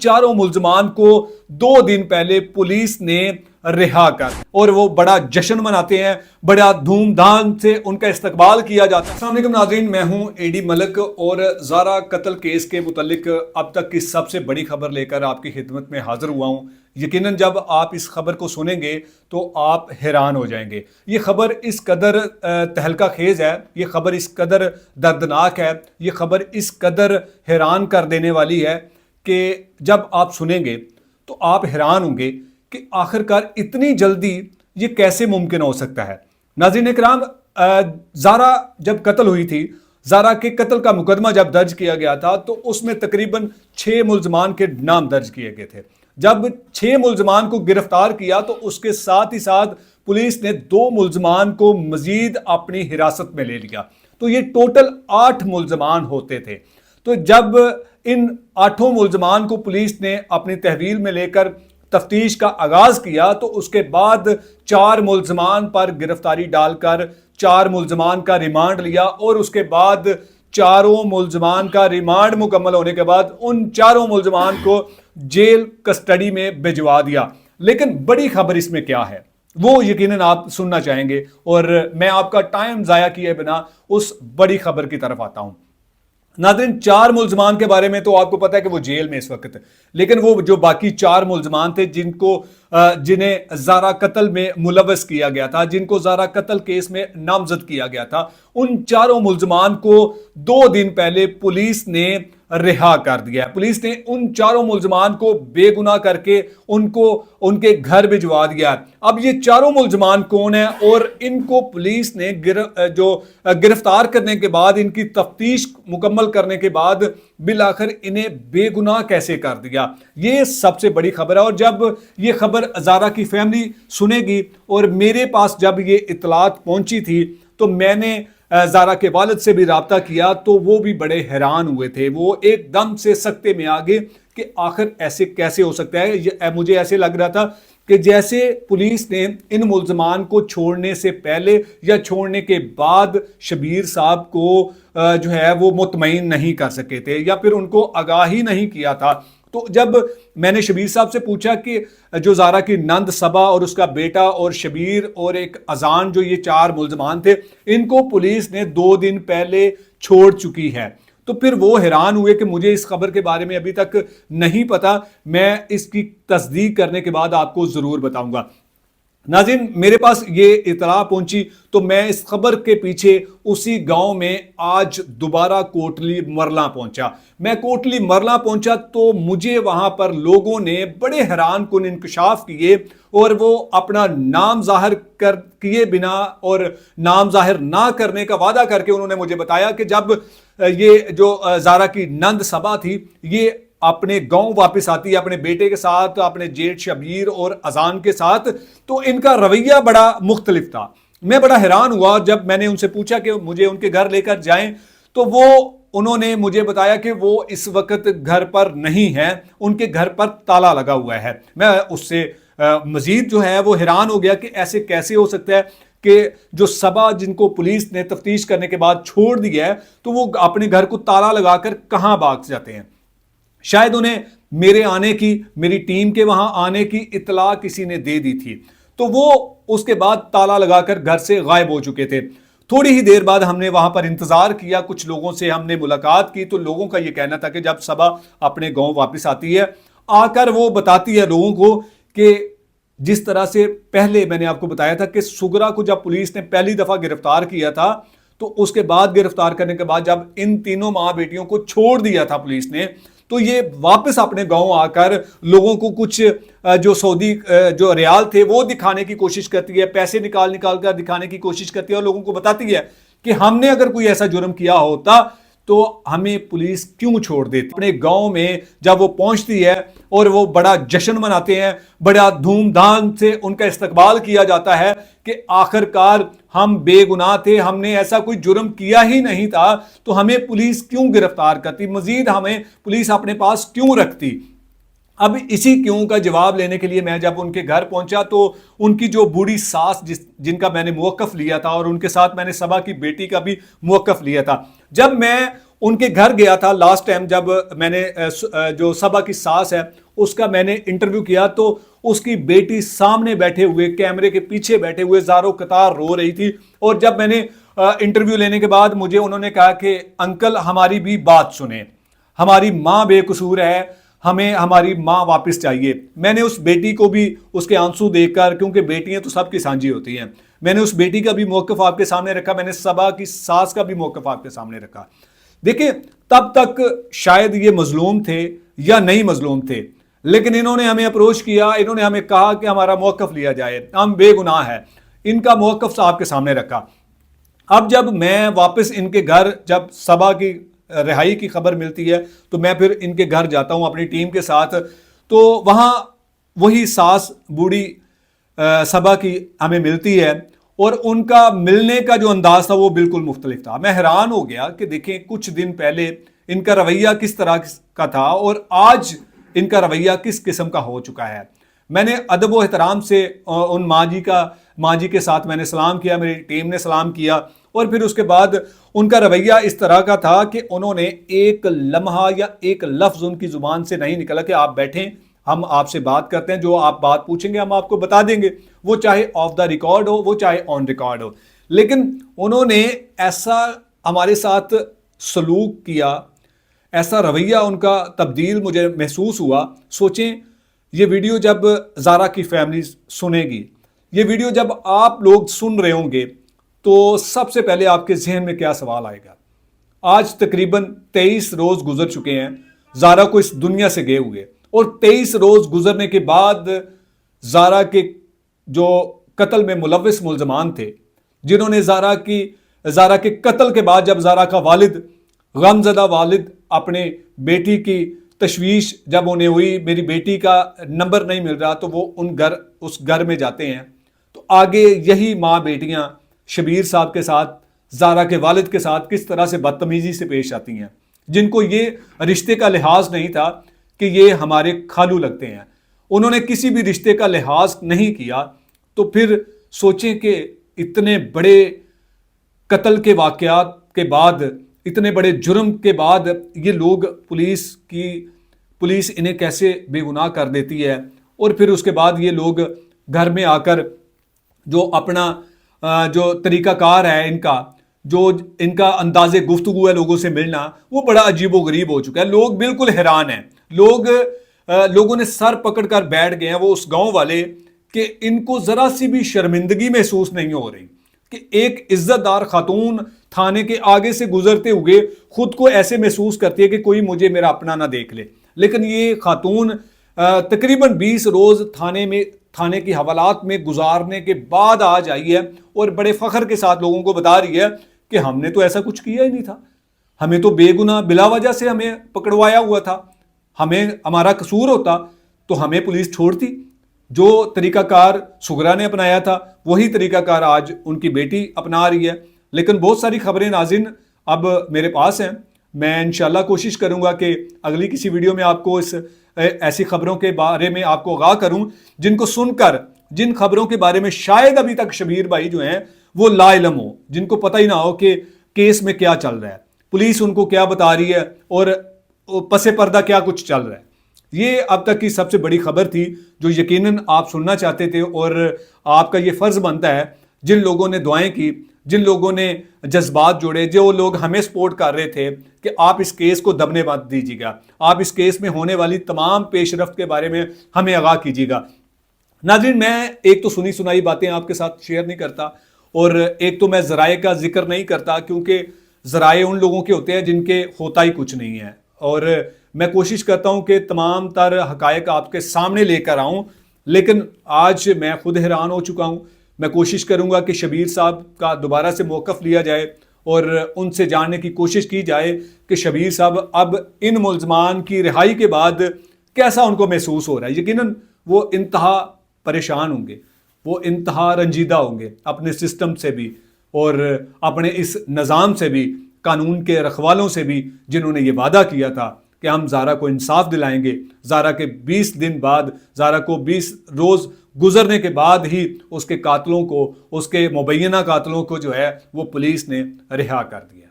चारों मुल्जमान को 2 दिन पहले पुलिस ने रिहा कर और वो बड़ा जश्न मनाते हैं, बड़ा धूमधाम से उनका इस्तकबाल किया जाता है। अस्सलाम वालेकुम नाज़रीन, मैं हूं एडी मलिक और ज़ारा कत्ल केस के मुतालिक अब तक की सबसे बड़ी खबर लेकर आपकी खिदमत में हाजिर हुआ हूं। यकीनन जब आप इस खबर को सुनेंगे तो आप हैरान हो जाएंगे। ये खबर इस कदर तहलका खेज है, ये खबर इस कदर दर्दनाक है, ये खबर इस कदर हैरान कर देने वाली है कि जब आप सुनेंगे तो आप हैरान होंगे कि आखिरकार इतनी जल्दी ये कैसे मुमकिन हो सकता है। नाज़रीन इकराम, ज़ारा जब कत्ल हुई थी, ज़ारा के कत्ल का मुकदमा जब दर्ज किया गया था तो उसमें तकरीबन 6 मुल्जमान के नाम दर्ज किए गए थे। जब 6 मुल्जमान को गिरफ्तार किया तो उसके साथ ही साथ पुलिस ने 2 मुल्जमान को मजीद अपनी हिरासत में ले लिया, तो ये टोटल 8 मुल्जमान होते थे। तो जब इन 8 मुल्जमान को पुलिस ने अपनी तहवील में लेकर तफ्तीश का आगाज किया तो उसके बाद 4 मुल्जमान पर गिरफ्तारी डालकर 4 मुल्जमान का रिमांड लिया और उसके बाद 4 मुल्जमान का रिमांड मुकम्मल होने के बाद उन 4 मुल्जमान को जेल कस्टडी में भिजवा दिया। लेकिन बड़ी खबर इसमें क्या है वो यकीनन आप सुनना चाहेंगे और मैं आपका टाइम ज़ाया किए बिना उस बड़ी खबर की तरफ आता हूं। नाज़रीन, 4 मुल्जमान के बारे में तो आपको पता है कि वो जेल में इस वक्त, लेकिन वो जो बाकी 4 मुल्जमान थे जिन्हें ज़ारा कत्ल में मुलव्वस किया गया था, जिनको ज़ारा कत्ल केस में नामजद किया गया था, उन 4 मुल्जमान को 2 दिन पहले पुलिस ने रिहा कर दिया। पुलिस ने उन 4 मुल्जमान को बेगुनाह करके उनको उनके घर भिजवा दिया। अब ये 4 मुल्जमान कौन है और इनको पुलिस ने गिरफ्तार करने के बाद, इनकी तफ्तीश मुकम्मल करने के बाद बिलाखिर इन्हें बेगुनाह कैसे कर दिया, ये सबसे बड़ी खबर है। और जब ये खबर ज़ारा की फैमिली सुनेगी और मेरे पास जब ये इतलात पहुंची थी तो मैंने ज़ारा के वालिद से भी राब्ता किया तो वो भी बड़े हैरान हुए थे। वो एकदम से सकते में आ गए कि आखिर ऐसे कैसे हो सकता है। मुझे ऐसे लग रहा था कि जैसे पुलिस ने इन मुल्जमान को छोड़ने से पहले या छोड़ने के बाद शबीर साहब को जो है वो मुतमईन नहीं कर सके थे या फिर उनको आगाही नहीं किया था। तो जब मैंने शबीर साहब से पूछा कि जो ज़ारा की नंद सबा और उसका बेटा और शबीर और एक अजान, जो ये 4 मुल्जमान थे, इनको पुलिस ने 2 दिन पहले छोड़ चुकी है, तो फिर वो हैरान हुए कि मुझे इस खबर के बारे में अभी तक नहीं पता, मैं इसकी तस्दीक करने के बाद आपको ज़रूर बताऊंगा। नाज़रीन, मेरे पास ये इतला पहुंची तो मैं इस खबर के पीछे उसी गांव में आज दोबारा कोटली मरला पहुंचा। मैं कोटली मरला पहुंचा तो मुझे वहां पर लोगों ने बड़े हैरान कुन इंकशाफ किए और वो अपना नाम जाहिर किए बिना और नाम जाहिर ना करने का वादा करके उन्होंने मुझे बताया कि जब ये जो ज़ारा की नंद सबा थी ये अपने गांव वापस आती है अपने बेटे के साथ, अपने जेठ शबीर और अजान के साथ, तो इनका रवैया बड़ा मुख्तलिफ था। मैं बड़ा हैरान हुआ जब मैंने उनसे पूछा कि मुझे उनके घर लेकर जाएं, तो उन्होंने मुझे बताया कि वो इस वक्त घर पर नहीं है, उनके घर पर ताला लगा हुआ है। मैं उससे मजीद जो है वो हैरान हो गया कि ऐसे कैसे हो सकता है कि जो सबा जिनको पुलिस ने तफ्तीश करने के बाद छोड़ दिया है तो वो अपने घर को ताला लगाकर कहाँ भाग जाते हैं। शायद उन्हें मेरे आने की, मेरी टीम के वहां आने की इतला किसी ने दे दी थी, तो वो उसके बाद ताला लगाकर घर से गायब हो चुके थे। थोड़ी ही देर बाद हमने वहां पर इंतजार किया, कुछ लोगों से हमने मुलाकात की, तो लोगों का यह कहना था कि जब सबा अपने गांव वापस आती है, आकर वो बताती है लोगों को कि जिस तरह से पहले मैंने आपको बताया था कि सुगरा को जब पुलिस ने पहली दफा गिरफ्तार किया था तो उसके बाद गिरफ्तार करने के बाद जब इन तीनों माँ बेटियों को छोड़ दिया था पुलिस ने, तो ये वापस अपने गांव आकर लोगों को कुछ जो सऊदी जो रियाल थे वो दिखाने की कोशिश करती है, पैसे निकाल कर दिखाने की कोशिश करती है और लोगों को बताती है कि हमने अगर कोई ऐसा जुर्म किया होता तो हमें पुलिस क्यों छोड़ देती। अपने गांव में जब वो पहुंचती है और वो बड़ा जश्न मनाते हैं, बड़ा धूमधाम से उनका इस्तकबाल किया जाता है कि आखिरकार हम बेगुनाह थे, हमने ऐसा कोई जुर्म किया ही नहीं था, तो हमें पुलिस क्यों गिरफ्तार करती, मजीद हमें पुलिस अपने पास क्यों रखती। अब इसी क्यों का जवाब लेने के लिए मैं जब उनके घर पहुंचा तो उनकी जो बूढ़ी सास जिनका मैंने मौक़िफ़ लिया था और उनके साथ मैंने सबा की बेटी का भी मौक़िफ़ लिया था, जब मैं ان کے گھر گیا تھا لاسٹ ٹائم جب میں نے جو صبا کی ساس ہے اس کا میں نے انٹرویو کیا تو اس کی بیٹی سامنے بیٹھے ہوئے کیمرے کے پیچھے بیٹھے ہوئے زاروں قطار رو رہی تھی. اور جب میں نے انٹرویو لینے کے بعد مجھے انہوں نے کہا کہ انکل ہماری بھی بات سنیں, ہماری ماں بے قصور ہے, ہمیں ہماری ماں واپس چاہیے. میں نے اس بیٹی کو بھی اس کے آنسو دیکھ کر, کیونکہ بیٹیاں تو سب کی سانجھی ہوتی ہیں, میں نے اس بیٹی کا بھی موقف آپ کے سامنے رکھا, میں نے صبا کی ساس کا بھی موقف آپ کے سامنے رکھا. دیکھیں تب تک شاید یہ مظلوم تھے یا نہیں مظلوم تھے, لیکن انہوں نے ہمیں اپروچ کیا, انہوں نے ہمیں کہا کہ ہمارا موقف لیا جائے, ہم بے گناہ ہیں. ان کا موقف آپ کے سامنے رکھا. اب جب میں واپس ان کے گھر, جب صبا کی رہائی کی خبر ملتی ہے تو میں پھر ان کے گھر جاتا ہوں اپنی ٹیم کے ساتھ, تو وہاں وہی ساس بوڑھی صبا کی ہمیں ملتی ہے, اور ان کا ملنے کا جو انداز تھا وہ بالکل مختلف تھا. میں حیران ہو گیا کہ دیکھیں کچھ دن پہلے ان کا رویہ کس طرح کا تھا اور آج ان کا رویہ کس قسم کا ہو چکا ہے. میں نے ادب و احترام سے ان ماں جی کے ساتھ میں نے سلام کیا, میری ٹیم نے سلام کیا, اور پھر اس کے بعد ان کا رویہ اس طرح کا تھا کہ انہوں نے ایک لمحہ یا ایک لفظ ان کی زبان سے نہیں نکلا کہ آپ بیٹھیں ہم آپ سے بات کرتے ہیں, جو آپ بات پوچھیں گے ہم آپ کو بتا دیں گے, وہ چاہے آف دا ریکارڈ ہو وہ چاہے آن ریکارڈ ہو. لیکن انہوں نے ایسا ہمارے ساتھ سلوک کیا, ایسا رویہ ان کا تبدیل مجھے محسوس ہوا. سوچیں یہ ویڈیو جب زارا کی فیملی سنے گی, یہ ویڈیو جب آپ لوگ سن رہے ہوں گے, تو سب سے پہلے آپ کے ذہن میں کیا سوال آئے گا؟ آج تقریباً 23 روز گزر چکے ہیں زارا کو اس دنیا سے گئے ہوئے, اور 23 روز گزرنے کے بعد زارا جو قتل میں ملوث ملزمان تھے, جنہوں نے زارا کے قتل کے بعد جب زارا کا والد, غمزدہ والد, اپنے بیٹی کی تشویش جب انہیں ہوئی, میری بیٹی کا نمبر نہیں مل رہا, تو وہ اس گھر میں جاتے ہیں. تو آگے یہی ماں بیٹیاں شبیر صاحب کے ساتھ, زارا کے والد کے ساتھ کس طرح سے بدتمیزی سے پیش آتی ہیں, جن کو یہ رشتے کا لحاظ نہیں تھا کہ یہ ہمارے خالو لگتے ہیں. انہوں نے کسی بھی رشتے کا لحاظ نہیں کیا. تو پھر سوچیں کہ اتنے بڑے قتل کے واقعات کے بعد, اتنے بڑے جرم کے بعد یہ لوگ پولیس انہیں کیسے بے گناہ کر دیتی ہے, اور پھر اس کے بعد یہ لوگ گھر میں آ کر جو اپنا جو طریقہ کار ہے جو ان کا انداز گفتگو ہے لوگوں سے ملنا, وہ بڑا عجیب و غریب ہو چکا ہے. لوگ بالکل حیران ہیں, لوگوں نے سر پکڑ کر بیٹھ گئے ہیں, وہ اس گاؤں والے, کہ ان کو ذرا سی بھی شرمندگی محسوس نہیں ہو رہی کہ ایک عزت دار خاتون تھانے کے آگے سے گزرتے ہوئے خود کو ایسے محسوس کرتی ہے کہ کوئی مجھے میرا اپنا نہ دیکھ لے. لیکن یہ خاتون تقریباً 20 روز تھانے کی حوالات میں گزارنے کے بعد آج آئی ہے, اور بڑے فخر کے ساتھ لوگوں کو بتا رہی ہے کہ ہم نے تو ایسا کچھ کیا ہی نہیں تھا, ہمیں تو بے گناہ بلا وجہ سے ہمیں پکڑوایا ہوا تھا, ہمارا قصور ہوتا تو ہمیں پولیس چھوڑتی. جو طریقہ کار سغرا نے اپنایا تھا وہی طریقہ کار آج ان کی بیٹی اپنا رہی ہے. لیکن بہت ساری خبریں ناظرین اب میرے پاس ہیں, میں انشاءاللہ کوشش کروں گا کہ اگلی کسی ویڈیو میں آپ کو ایسی خبروں کے بارے میں آپ کو آگاہ کروں, جن کو سن کر, جن خبروں کے بارے میں شاید ابھی تک شبیر بھائی جو ہیں وہ لا علم ہو, جن کو پتہ ہی نہ ہو کہ کیس میں کیا چل رہا ہے, پولیس ان کو کیا بتا رہی ہے, اور پس پردہ کیا کچھ چل رہا ہے. یہ اب تک کی سب سے بڑی خبر تھی جو یقیناً آپ سننا چاہتے تھے, اور آپ کا یہ فرض بنتا ہے, جن لوگوں نے دعائیں کی, جن لوگوں نے جذبات جوڑے, جو لوگ ہمیں سپورٹ کر رہے تھے کہ آپ اس کیس کو دبنے مت دیجیے گا, آپ اس کیس میں ہونے والی تمام پیش رفت کے بارے میں ہمیں آگاہ کیجیے گا. ناظرین میں ایک تو سنی سنائی باتیں آپ کے ساتھ شیئر نہیں کرتا, اور ایک تو میں ذرائع کا ذکر نہیں کرتا, کیونکہ ذرائع ان لوگوں کے ہوتے ہیں جن کے ہوتا ہی کچھ نہیں ہے, اور میں کوشش کرتا ہوں کہ تمام تر حقائق آپ کے سامنے لے کر آؤں. لیکن آج میں خود حیران ہو چکا ہوں. میں کوشش کروں گا کہ شبیر صاحب کا دوبارہ سے موقف لیا جائے, اور ان سے جاننے کی کوشش کی جائے کہ شبیر صاحب اب ان ملزمان کی رہائی کے بعد کیسا ان کو محسوس ہو رہا ہے. یقیناً وہ انتہا پریشان ہوں گے, وہ انتہا رنجیدہ ہوں گے اپنے سسٹم سے بھی, اور اپنے اس نظام سے بھی, قانون کے رکھوالوں سے بھی, جنہوں نے یہ وعدہ کیا تھا کہ ہم زارا کو انصاف دلائیں گے. زارا کے 20 دن بعد, زارا کو 20 روز گزرنے کے بعد ہی اس کے قاتلوں کو, اس کے مبینہ قاتلوں کو جو ہے وہ پولیس نے رہا کر دیا.